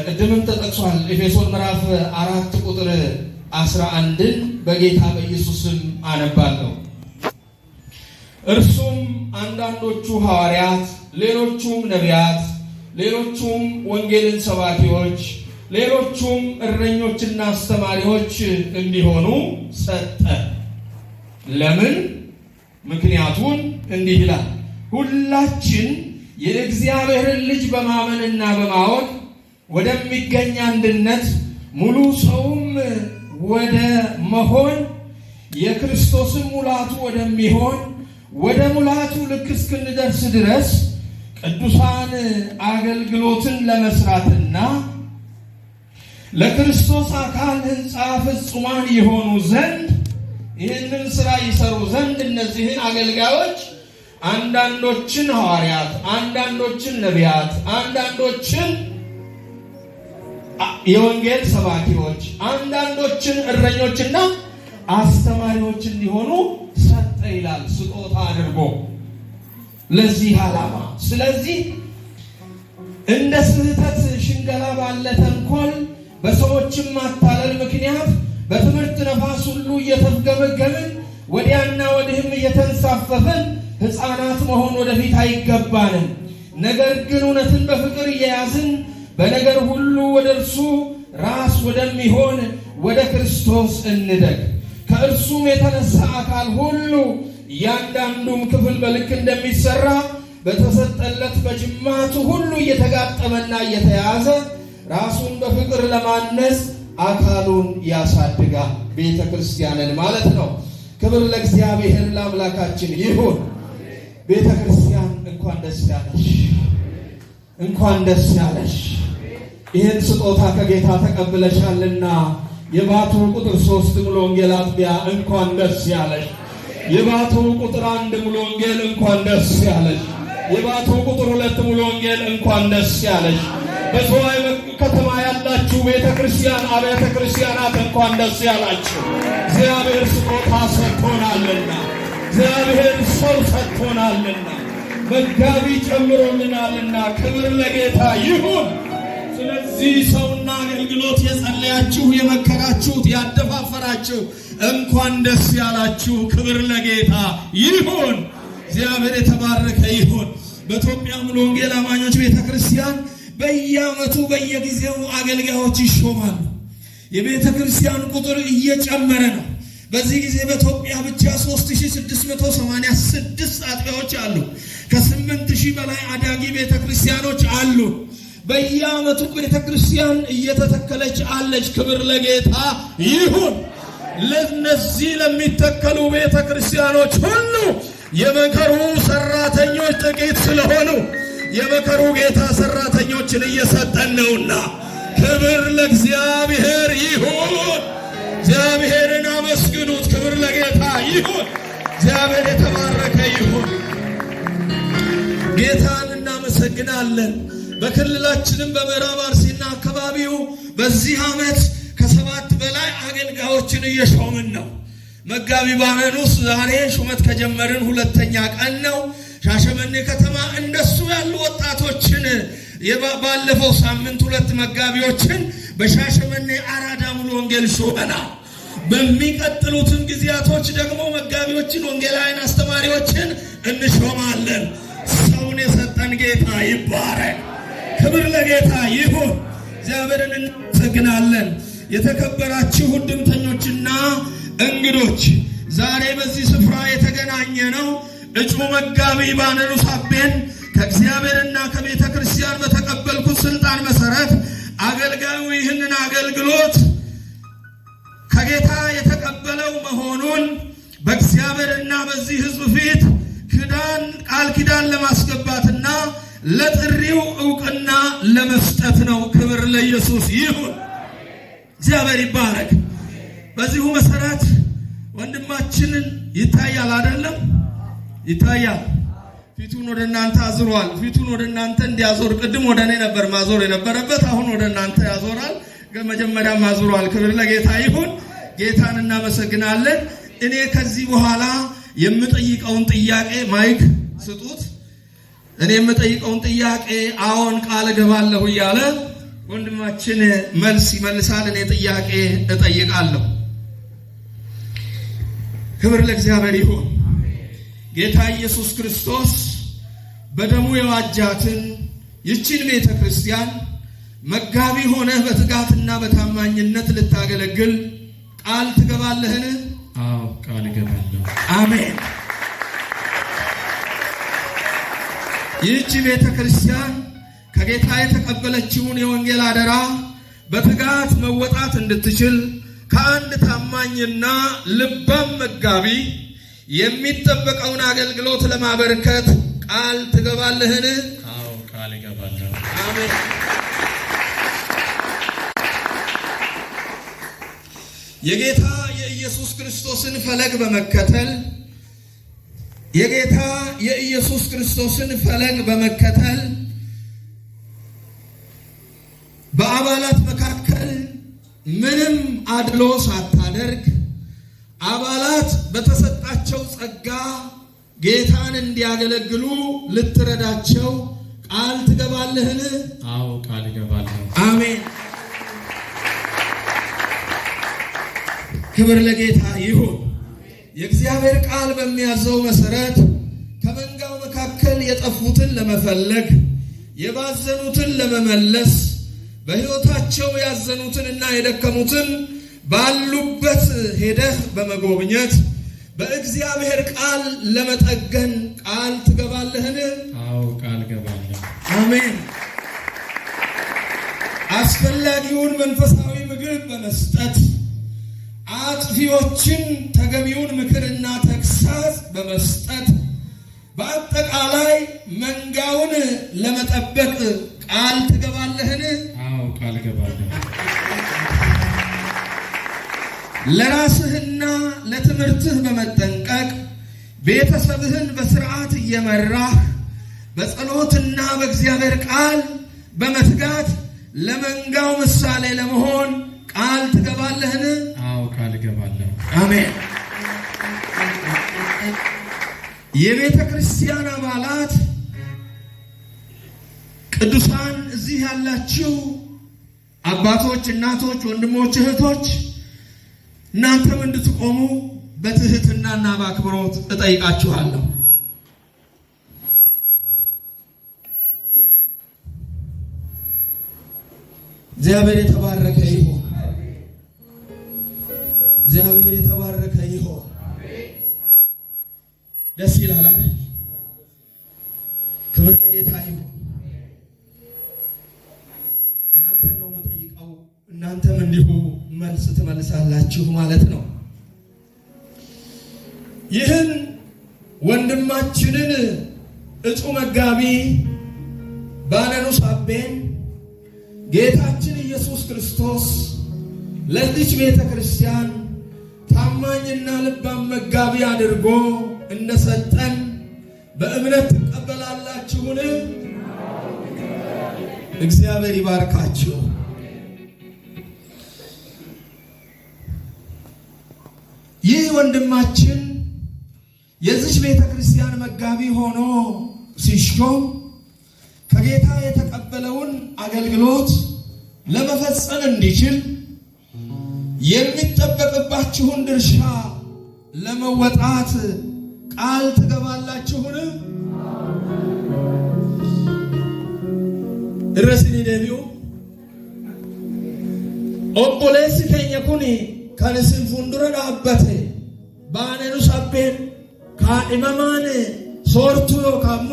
ቅድምም ተጠቅሷል። ኤፌሶን ምዕራፍ 4 ቁጥር 11ን በጌታ በኢየሱስም አነባለሁ። እርሱም አንዳንዶቹ ሐዋርያት፣ ሌሎቹም ነቢያት፣ ሌሎቹም ወንጌልን ሰባኪዎች፣ ሌሎቹም እረኞችና አስተማሪዎች እንዲሆኑ ሰጠ። ለምን? ምክንያቱን እንዲህ ይላል። ሁላችን የእግዚአብሔርን ልጅ በማመንና በማወቅ ወደሚገኝ አንድነት ሙሉ ሰውም ወደ መሆን የክርስቶስን ሙላቱ ወደሚሆን ወደ ሙላቱ ልክ እስክንደርስ ድረስ ቅዱሳን አገልግሎትን ለመስራትና ለክርስቶስ አካል ሕንፃ ፍጹማን የሆኑ ዘንድ ይህንን ሥራ ይሰሩ ዘንድ እነዚህን አገልጋዮች አንዳንዶችን ሐዋርያት፣ አንዳንዶችን ነቢያት፣ አንዳንዶችን የወንጌል ሰባኪዎች፣ አንዳንዶችን እረኞችና አስተማሪዎች እንዲሆኑ ሰጠ ይላል። ስጦታ አድርጎ ለዚህ ዓላማ። ስለዚህ እንደ ስህተት ሽንገላ ባለ ተንኮል በሰዎችም ማታለል ምክንያት በትምህርት ነፋስ ሁሉ እየተፍገመገምን ወዲያና ወዲህም እየተንሳፈፍን ሕፃናት መሆን ወደፊት አይገባንም። ነገር ግን እውነትን በፍቅር እየያዝን በነገር ሁሉ ወደ እርሱ ራስ ወደሚሆን ወደ ክርስቶስ እንደግ። ከእርሱም የተነሳ አካል ሁሉ እያንዳንዱም ክፍል በልክ እንደሚሰራ በተሰጠለት በጅማቱ ሁሉ እየተጋጠመና እየተያዘ ራሱን በፍቅር ለማነጽ አካሉን ያሳድጋል፣ ቤተ ክርስቲያንን ማለት ነው። ክብር ለእግዚአብሔር ለአምላካችን ይሁን። ቤተ ክርስቲያን እንኳን ደስ ያለሽ፣ እንኳን ደስ ያለሽ። ይህን ስጦታ ከጌታ ተቀብለሻልና የባቱ ቁጥር 3 ሙሉ ወንጌል አጥቢያ እንኳን ደስ ያለሽ። የባቱ ቁጥር 1 ሙሉ ወንጌል እንኳን ደስ ያለሽ። የባቱ ቁጥር 2 ሙሉ ወንጌል እንኳን ደስ ያለሽ። በዝዋይ ከተማ ያላችሁ ቤተ ክርስቲያን አብያተ ክርስቲያናት እንኳን ደስ ያላችሁ። እግዚአብሔር ስጦታ ሰጥቶናልና፣ እግዚአብሔር ሰው ሰጥቶናልና፣ መጋቢ ጨምሮልናልና ክብር ለጌታ ይሁን። ስለዚህ ሰውና አገልግሎት የጸለያችሁ፣ የመከራችሁት፣ ያደፋፈራችሁ እንኳን ደስ ያላችሁ። ክብር ለጌታ ይሁን። እግዚአብሔር የተባረከ ይሁን። በኢትዮጵያ ሙሉ ወንጌል አማኞች ቤተ ክርስቲያን በየዓመቱ በየጊዜው አገልጋዮች ይሾማሉ። የቤተ ክርስቲያን ቁጥር እየጨመረ ነው። በዚህ ጊዜ በኢትዮጵያ ብቻ 3686 አጥቢያዎች አሉ። ከ8000 በላይ አዳጊ ቤተ ክርስቲያኖች አሉ። በየዓመቱ ቤተ ክርስቲያን እየተተከለች አለች። ክብር ለጌታ ይሁን። ለነዚህ ለሚተከሉ ቤተ ክርስቲያኖች ሁሉ የመከሩ ሰራተኞች ጥቂት ስለሆኑ የመከሩ ጌታ ሰራተኞችን እየሰጠን ነውና ክብር ለእግዚአብሔር ይሁን። እግዚአብሔርን አመስግኑት። ክብር ለጌታ ይሁን። እግዚአብሔር የተባረከ ይሁን። ጌታን እናመሰግናለን። በክልላችንም በምዕራብ አርሲና አካባቢው በዚህ ዓመት ከ7 በላይ አገልጋዮችን እየሾምን ነው። መጋቢ ባነኑስ ዛሬ ሹመት ከጀመርን 2ኛ ቀን ነው። ሻሸመኔ ከተማ እንደሱ ያሉ ወጣቶችን ባለፈው ሳምንት 2 መጋቢዎችን በሻሸመኔ አራዳ ሙሉ ወንጌል ሾመናል። በሚቀጥሉትም ጊዜያቶች ደግሞ መጋቢዎችን፣ ወንጌላውያን አስተማሪዎችን እንሾማለን። ሰውን የሰጠን ጌታ ይባረክ። ክብር ለጌታ ይሁን። እግዚአብሔርን እናመሰግናለን። የተከበራችሁ እድምተኞችና እንግዶች ዛሬ በዚህ ስፍራ የተገናኘ ነው እጩ መጋቢ ባነኑስ አቤን ከእግዚአብሔርና ከቤተ ክርስቲያን በተቀበልኩት ስልጣን መሰረት አገልጋዩ ይህንን አገልግሎት ከጌታ የተቀበለው መሆኑን በእግዚአብሔርና በዚህ ሕዝብ ፊት ቃል ኪዳን ለማስገባትና ለጥሪው ዕውቅና ለመስጠት ነው። ክብር ለኢየሱስ ይሁን። እግዚአብሔር ይባረክ። በዚሁ መሰረት ወንድማችንን ይታያል አይደለም? ይታያል። ፊቱን ወደ እናንተ አዝሯል። ፊቱን ወደ እናንተ እንዲያዞር ቅድም ወደ እኔ ነበር ማዞር የነበረበት፣ አሁን ወደ እናንተ ያዞራል። መጀመሪያም አዝሯል። ክብር ለጌታ ይሁን። ጌታን እናመሰግናለን። እኔ ከዚህ በኋላ የምጠይቀውን ጥያቄ ማይክ ስጡት። እኔ የምጠይቀውን ጥያቄ አዎን ቃል እገባለሁ እያለ ወንድማችን መልስ ይመልሳል። እኔ ጥያቄ እጠይቃለሁ። ክብር ለእግዚአብሔር ይሁን። ጌታ ኢየሱስ ክርስቶስ በደሙ የዋጃትን ይህችን ቤተ ክርስቲያን መጋቢ ሆነህ በትጋትና በታማኝነት ልታገለግል ቃል ትገባለህን? አዎ ቃል እገባለሁ። አሜን። ይህች ቤተ ክርስቲያን ከጌታ የተቀበለችውን የወንጌል አደራ በትጋት መወጣት እንድትችል ከአንድ ታማኝና ልባም መጋቢ የሚጠበቀውን አገልግሎት ለማበርከት ቃል ትገባለህን? አዎ ቃል እገባለሁ። አሜን። የጌታ የኢየሱስ ክርስቶስን ፈለግ በመከተል በአባላት መካከል ምንም አድሎ ሳታደርግ አባላት በተሰጣቸው ጸጋ ጌታን እንዲያገለግሉ ልትረዳቸው ቃል ትገባለህን? አዎ ቃል እገባለሁ። አሜን። ክብር ለጌታ ይሁን። የእግዚአብሔር ቃል በሚያዘው መሰረት ከመንጋው መካከል የጠፉትን ለመፈለግ፣ የባዘኑትን ለመመለስ፣ በሕይወታቸው ያዘኑትንና የደከሙትን ባሉበት ሄደህ በመጎብኘት በእግዚአብሔር ቃል ለመጠገን ቃል ትገባለህን? አዎ ቃል እገባለሁ። አሜን። አስፈላጊውን መንፈሳዊ ምግብ በመስጠት አጥፊዎችን ተገቢውን ምክርና ተግሳጽ በመስጠት በአጠቃላይ መንጋውን ለመጠበቅ ቃል ትገባለህን? አዎ ቃል እገባለሁ። ለራስህና ለትምህርትህ በመጠንቀቅ ቤተሰብህን በስርዓት እየመራህ በጸሎትና በእግዚአብሔር ቃል በመትጋት ለመንጋው ምሳሌ ለመሆን ቃል ትገባለህን? አዎ ቃል እገባለሁ። አሜን። የቤተ ክርስቲያን አባላት ቅዱሳን፣ እዚህ ያላችሁ አባቶች፣ እናቶች፣ ወንድሞች፣ እህቶች እናንተም እንድትቆሙ በትህትናና በአክብሮት እጠይቃችኋለሁ። እግዚአብሔር የተባረከ ይሁን። እግዚአብሔር የተባረከ ይሁን። ደስ ይላል አይደል? ክብር ለጌታ ይሁን። እናንተን ነው የምጠይቀው፣ እናንተም እንዲሁ መልስ ትመልሳላችሁ ማለት ነው። ይህን ወንድማችንን እጩ መጋቢ ባነኑ ሳቤን ጌታችን ኢየሱስ ክርስቶስ ለዚች ቤተ ክርስቲያን ታማኝና ልባም መጋቢ አድርጎ እንደሰጠን በእምነት ትቀበላላችሁን? እግዚአብሔር ይባርካችሁ። ይህ ወንድማችን የዚች ቤተ ክርስቲያን መጋቢ ሆኖ ሲሾም ከጌታ የተቀበለውን አገልግሎት ለመፈጸም እንዲችል የሚጠበቅባችሁን ድርሻ ለመወጣት ቃል ትገባላችሁን? እረስኒ ደቢው ኦቦሌሲ ከኛ ኩኒ ከንስን ፉንዱረ ዳበቴ ባነኑ ሳቤን ካኢመማን ሶርቱ ዮካሞ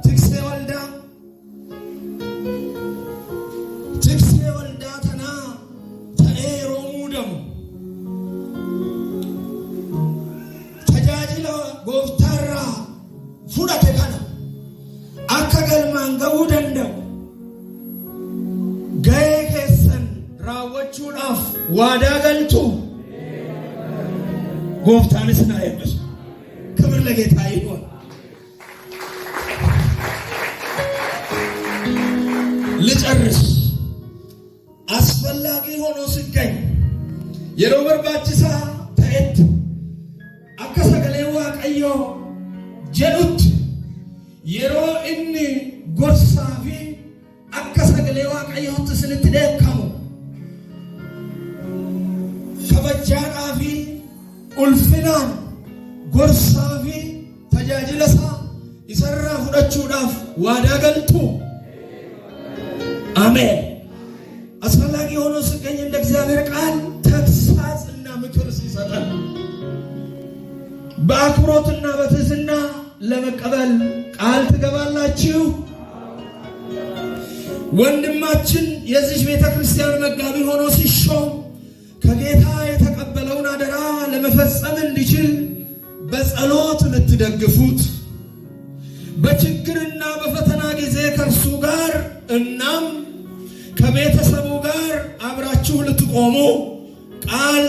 ትክሴ ወልዳ ተና ተኤሮ ሙደሙ ተጃጅለ ጎፍታራ ፉዳቴ ከነ አካ ገልማን ገቡ ደንደሙ ገዬ ኬሰን ራወቹudhaaf waadaa galtu ጎፍታንስ ና የብስ ክብር ለጌታ ይሁን። ልጨርስ። አስፈላጊ ሆኖ ሲገኝ የሮ በርባችሳ ተኤት አካ ሰገሌ ዋቀዮ ጀዱት የሮ እኒ ጎርሳፊ አካ ሰገሌ sagalee waaqayyootti isinitti dheekkamu kabajaadhaa fi ulfinaan gorsaa fi tajaajila isaa isarraa fudhachuudhaaf waadaa galtu አሜን። አስፈላጊ ሆኖ ሲገኝ እንደ እግዚአብሔር ቃል ተግሳጽና ምክር ሲሰጠን በአክብሮትና በትህትና ለመቀበል ቃል ትገባላችሁ። ወንድማችን የዚህ ቤተክርስቲያን መጋቢ ሆኖ ሲሾም ከጌታ የተቀበለውን አደራ ለመፈጸም እንዲችል በጸሎት ልትደግፉት፣ በችግርና በፈተና ጊዜ ከእርሱ ጋር እናም ከቤተሰቡ ጋር አብራችሁ ልትቆሙ ቃል